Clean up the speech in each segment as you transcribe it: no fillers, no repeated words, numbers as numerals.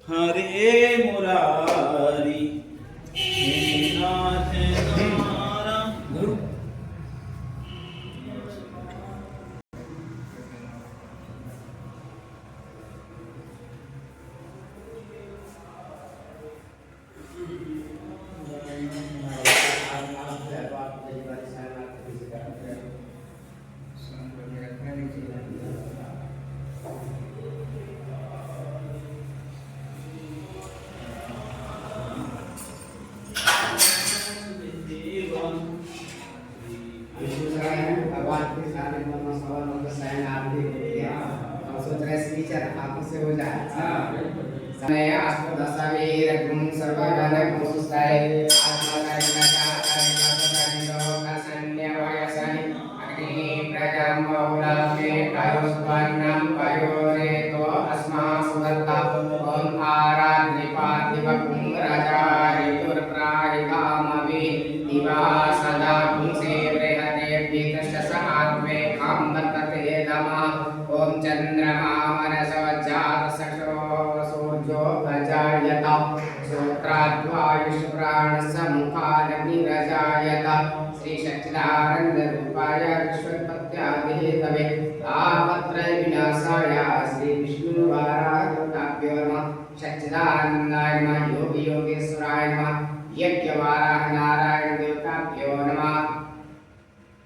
हरे मुरारी नाथ तुम्हारा गुरु भगवान के सारे मन सवाल और सैन आप भी सोच रहे हैं विचार आप से हो जाए समय आस्ते दशावीर गुण सर्वगण कुसुस्ताय आत्मा कार्य का का सन्य वयसनि अग्नि प्रजम बहुलाभे कायोस्वान्नम कायोरे तो अस्मा सुदत्ता ओम आराध्निपातिवकुं राजा ऋतुर्प्राहिकामवि दिवा सदा पुंसे ओम चंद्रमा मनसो जात सक्षो सूर्यो अजायत श्रोत्राद्वायुष्प्राणस्य मुखादग्निरजायत श्री सच्चिदानंद रूपाय विश्वोत्पत्त्यादिहेतवे तापत्रय विनाशाय श्री विष्णुवाराह्ताभ्यो नमः सच्चिदानन्दाय नमः योगी योगेश्वराय नमः यज्ञवाराह नारायण देवताभ्यो नमः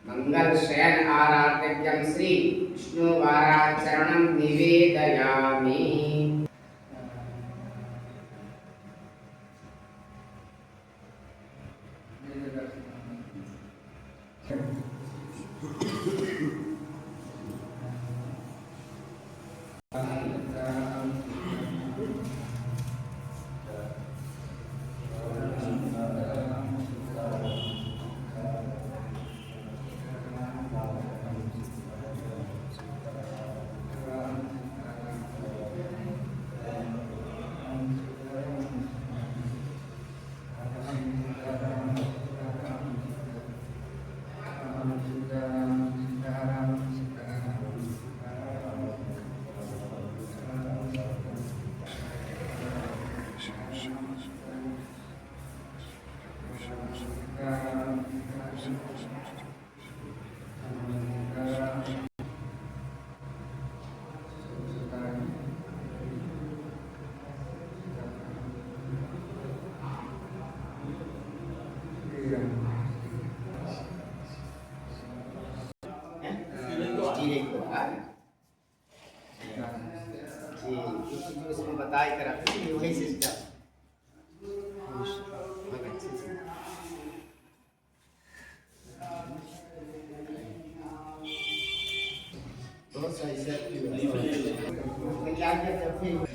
मंगल शयन आराध्यम श्री विष्णु वाराह चरणं निवेदयामि। उसमें बताई करा वही सिस्टम बहुत सही से क्या करते हैं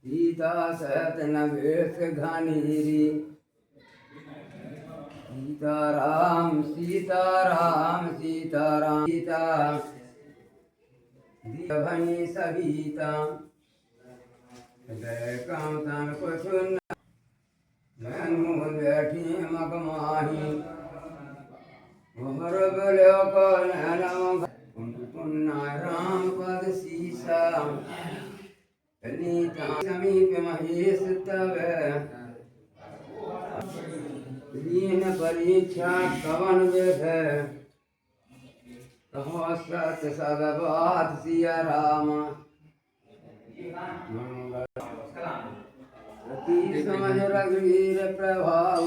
सीता सतन वेश घनीरी सीताराम सीताराम सीताराम सीता भनी सविता काम कुछ मुँह बैठी मगमाही मोहर बल्यो को नैनम पुन्ना राम पद सीसा समीप महेश तव लीन परीक्षा कवन विध कहो सत सदबात सिया राम अति समझ रघुवीर प्रभाव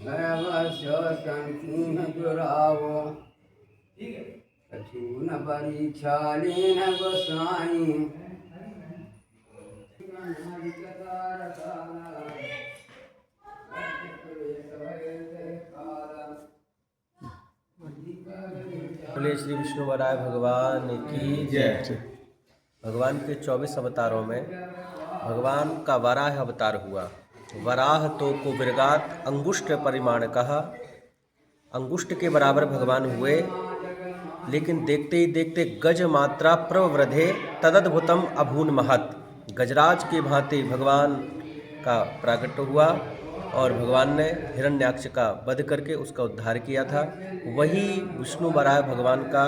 भयवश्य संकीर्ण जुरावो कछून परीक्षा लेन गोसाई बोले श्री विष्णु वराय भगवान की जय। भगवान के 24 अवतारों में भगवान का वराह अवतार हुआ। वराह तो को विरगात अंगुष्ठ परिमाण कहा। अंगुष्ठ के बराबर भगवान हुए, लेकिन देखते ही देखते गज मात्रा प्रवृद्धे तदद्भुतम अभून महत। गजराज की भांति भगवान का प्राकट्य हुआ और भगवान ने हिरण्याक्ष का वध करके उसका उद्धार किया था। वही विष्णु वराह भगवान का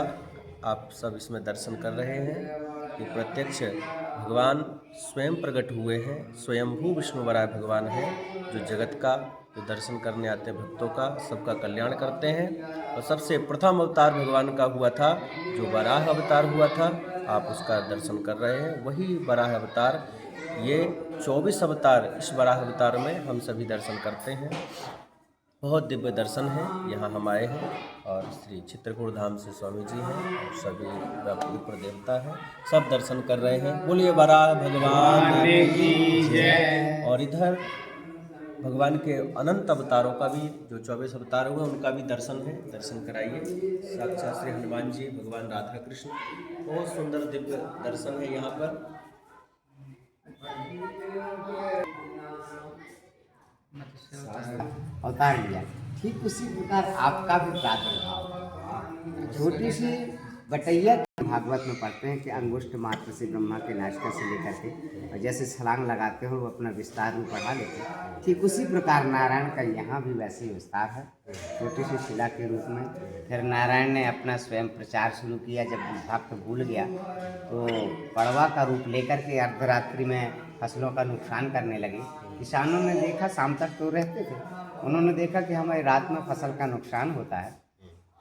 आप सब इसमें दर्शन कर रहे हैं कि प्रत्यक्ष भगवान स्वयं प्रकट हुए हैं। स्वयंभू विष्णु वराह भगवान हैं जो जगत का, जो दर्शन करने आते भक्तों का, सबका कल्याण करते हैं। और सबसे प्रथम अवतार भगवान का हुआ था जो वराह अवतार हुआ था, आप उसका दर्शन कर रहे हैं। वही वराह अवतार, ये 24 अवतार, इस वराह अवतार में हम सभी दर्शन करते हैं। बहुत दिव्य दर्शन है। यहाँ हम आए हैं और श्री चित्रकूट धाम से स्वामी जी हैं और सभी ऊपर देवता हैं, सब दर्शन कर रहे हैं। बोलिए वराह भगवान की जय। और इधर भगवान के अनंत अवतारों का भी, जो 24 अवतार हुए उनका भी दर्शन है, दर्शन कराइए। साक्षात श्री हनुमान जी, भगवान राधा कृष्ण, बहुत सुंदर दिव्य दर्शन है यहाँ पर। अवतार लिया, ठीक उसी प्रकार आपका भी प्रादुर्भाव। छोटी सी बटैया भागवत में पढ़ते हैं कि अंगुष्ठ मात्र से ब्रह्मा के नासिका से लेकर के, और जैसे छलांग लगाते हो वो अपना विस्तार में बढ़ा लेते हैं, ठीक उसी प्रकार नारायण का यहाँ भी वैसे ही विस्तार है, छोटी सी शिला के रूप में। फिर नारायण ने अपना स्वयं प्रचार शुरू किया। जब भक्त भूल गया तो पड़वा का रूप लेकर के अर्धरात्रि में फसलों का नुकसान करने लगे। किसानों ने देखा, शाम तक तो रहते थे, उन्होंने देखा कि हमारी रात में फसल का नुकसान होता है,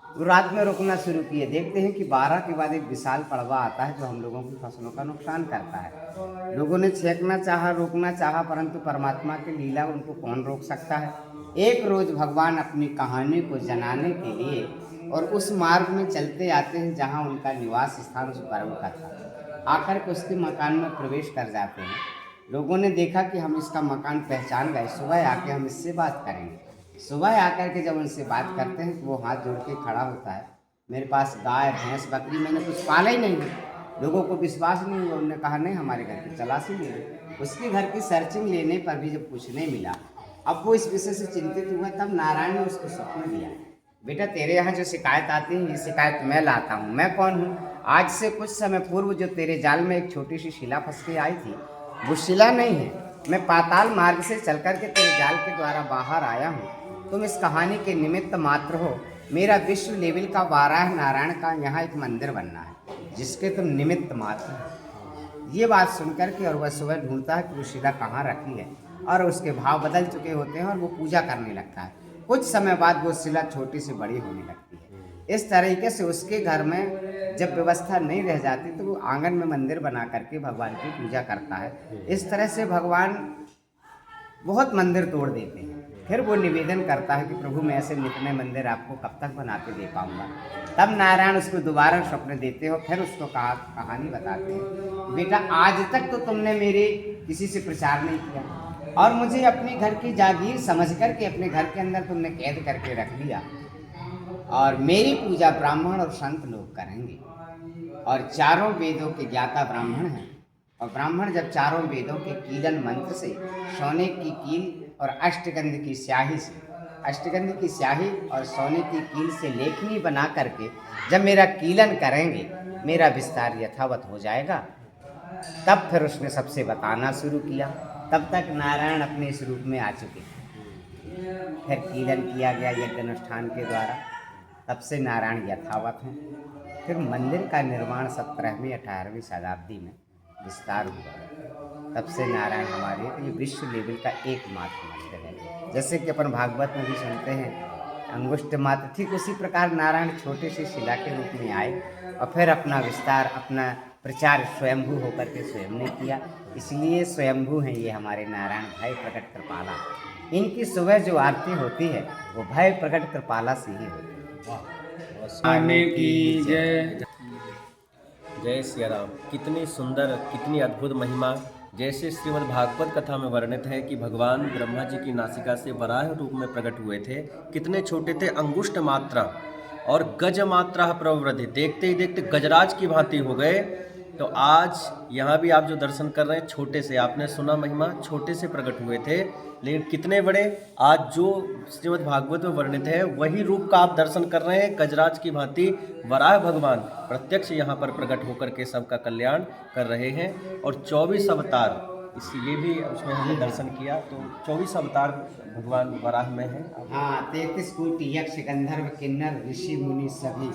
वो रात में रुकना शुरू किए। देखते हैं कि 12 के बाद एक विशाल पड़वा आता है जो हम लोगों की फसलों का नुकसान करता है। लोगों ने छेकना चाहा, रोकना चाहा, परंतु परमात्मा की लीला, उनको कौन रोक सकता है। एक रोज भगवान अपनी कहानी को जनाने के लिए और उस मार्ग में चलते आते हैं जहाँ उनका निवास स्थान उस पर्व का था। आकर के उसके मकान में प्रवेश कर जाते हैं। लोगों ने देखा कि हम इसका मकान पहचान गए, सुबह आके हम इससे बात करेंगे। सुबह आकर के जब उनसे बात करते हैं तो वो हाथ जोड़ के खड़ा होता है, मेरे पास गाय भैंस बकरी मैंने कुछ पाला ही नहीं है। लोगों को विश्वास नहीं हुआ, उन्होंने कहा नहीं हमारे घर की तलाशी ले लो। उसके घर की सर्चिंग लेने पर भी जब कुछ नहीं मिला, अब वो इस विषय से चिंतित हुआ। तब नारायण ने उसको स्वप्न दिया, बेटा तेरे यहाँ जो शिकायत आती है ये शिकायत मैं लाता हूँ। मैं कौन हूँ? आज से कुछ समय पूर्व जो तेरे जाल में एक छोटी सी शिला फंस के आई थी, वो शिला नहीं है, मैं पाताल मार्ग से चल कर के तेरे जाल के द्वारा बाहर आया हूँ। तुम इस कहानी के निमित्त मात्र हो। मेरा विश्व लेवल का वाराह नारायण का यहाँ एक मंदिर बनना है, जिसके तुम निमित्त मात्र हो। ये बात सुनकर के और वह सुबह ढूंढता है कि वो शिला कहाँ रखी है, और उसके भाव बदल चुके होते हैं और वो पूजा करने लगता है। कुछ समय बाद वो शिला छोटी से बड़ी होने लगती है। इस तरीके से उसके घर में जब व्यवस्था नहीं रह जाती तो वो आंगन में मंदिर बना करके भगवान की पूजा करता है। इस तरह से भगवान बहुत मंदिर तोड़ देते हैं। फिर वो निवेदन करता है कि प्रभु मैं ऐसे नितने मंदिर आपको कब तक बनाते दे पाऊंगा। तब नारायण उसको दोबारा स्वप्न देते हो, फिर उसको कहानी बताते हैं, बेटा आज तक तो तुमने मेरे किसी से प्रचार नहीं किया और मुझे अपने घर की जागीर समझ करके अपने घर के अंदर तुमने कैद करके रख लिया, और मेरी पूजा ब्राह्मण और संत लोग करेंगे। और चारों वेदों के ज्ञाता ब्राह्मण हैं, और ब्राह्मण जब चारों वेदों के कीलन मंत्र से सोने की कील और अष्टगंध की स्याही से, अष्टगंध की स्याही और सोने की कील से लेखनी बना करके जब मेरा कीलन करेंगे, मेरा विस्तार यथावत हो जाएगा। तब फिर उसने सबसे बताना शुरू किया। तब तक नारायण अपने इस रूप में आ चुके। फिर कीलन किया गया यज्ञ अनुष्ठान के द्वारा, तब से नारायण यथावत हैं। फिर मंदिर का निर्माण 17वीं 18वीं शताब्दी में विस्तार हुआ। तब से नारायण हमारे ये विश्व लेवल का एकमात्र मंदिर है। जैसे कि अपन भागवत में भी सुनते हैं अंगुष्ठ मात्र, ठीक उसी प्रकार नारायण छोटे से शिला के रूप में आए और फिर अपना विस्तार, अपना प्रचार स्वयंभू होकर के स्वयं ने किया। इसलिए स्वयंभू हैं ये हमारे नारायण, भय प्रकट कृपाला। इनकी सुबह जो आरती होती है वो भय प्रकट कृपाला से ही होती है। जय सिया राम। कितनी सुंदर, कितनी अद्भुत महिमा। जैसे श्रीमद् भागवत कथा में वर्णित है कि भगवान ब्रह्मा जी की नासिका से वराह रूप में प्रकट हुए थे। कितने छोटे थे, अंगुष्ठ मात्रा और गज मात्रा प्रवृद्धि। देखते ही देखते गजराज की भांति हो गए तो आज यहाँ भी आप जो दर्शन कर रहे हैं छोटे से, आपने सुना महिमा, छोटे से प्रकट हुए थे, लेकिन कितने बड़े आज जो श्रीमद् भागवत में वर्णित है वही रूप का आप दर्शन कर रहे हैं। गजराज की भांति वराह भगवान प्रत्यक्ष यहाँ पर प्रकट होकर के सबका कल्याण कर रहे हैं। और 24 अवतार, इसलिए भी उसमें हमने दर्शन किया, तो 24 अवतार भगवान वराह में है। हाँ, 33 कोटि यक्ष गंधर्व किन्नर ऋषि मुनि सभी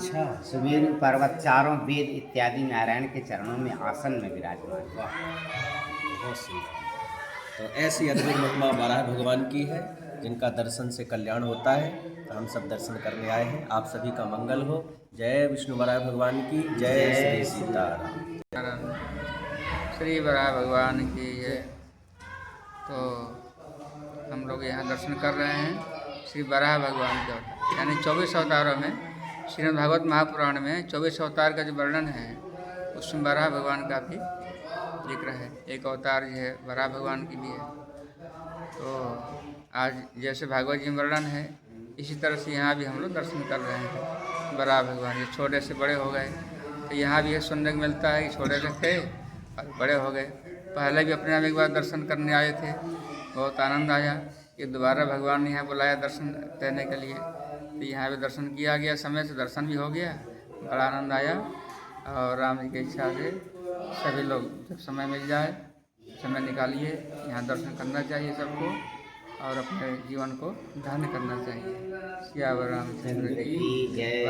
सुमेरु पर्वत चारों वेद इत्यादि नारायण के चरणों में आसन में विराजमान। बहुत सुंदर। तो ऐसी अद्भुत महिमा वराह भगवान की है जिनका दर्शन से कल्याण होता है। तो हम सब दर्शन करने आए हैं। आप सभी का मंगल हो। जय विष्णु वराह भगवान की जय। श्री सीताराम। श्री वराह भगवान की जय। तो हम लोग यहाँ दर्शन कर रहे हैं श्री वराह भगवान के अवतार, यानी 24 अवतारों में श्रीमद् भागवत महापुराण में 24 अवतार का जो वर्णन है उसमें वराह भगवान का भी जिक्र है। एक अवतार जो है वराह भगवान की भी है। तो आज जैसे भागवत जी में वर्णन है इसी तरह से यहाँ भी हम लोग दर्शन कर रहे हैं वराह भगवान। ये छोटे से बड़े हो गए, तो यहाँ भी ये सुनने को मिलता है कि छोटे से थे और बड़े हो गए। पहले भी अपने आप एक बार दर्शन करने आए थे, बहुत आनंद आया कि दोबारा भगवान ने यहाँ बुलाया दर्शन देने के लिए। तो यहाँ पे दर्शन किया गया, समय से दर्शन भी हो गया, बड़ा आनंद आया। और राम जी की इच्छा से सभी लोग जब समय मिल जाए समय निकालिए, यहाँ दर्शन करना चाहिए सबको और अपने जीवन को धन्य करना चाहिए। सियावर रामचंद्र की जय।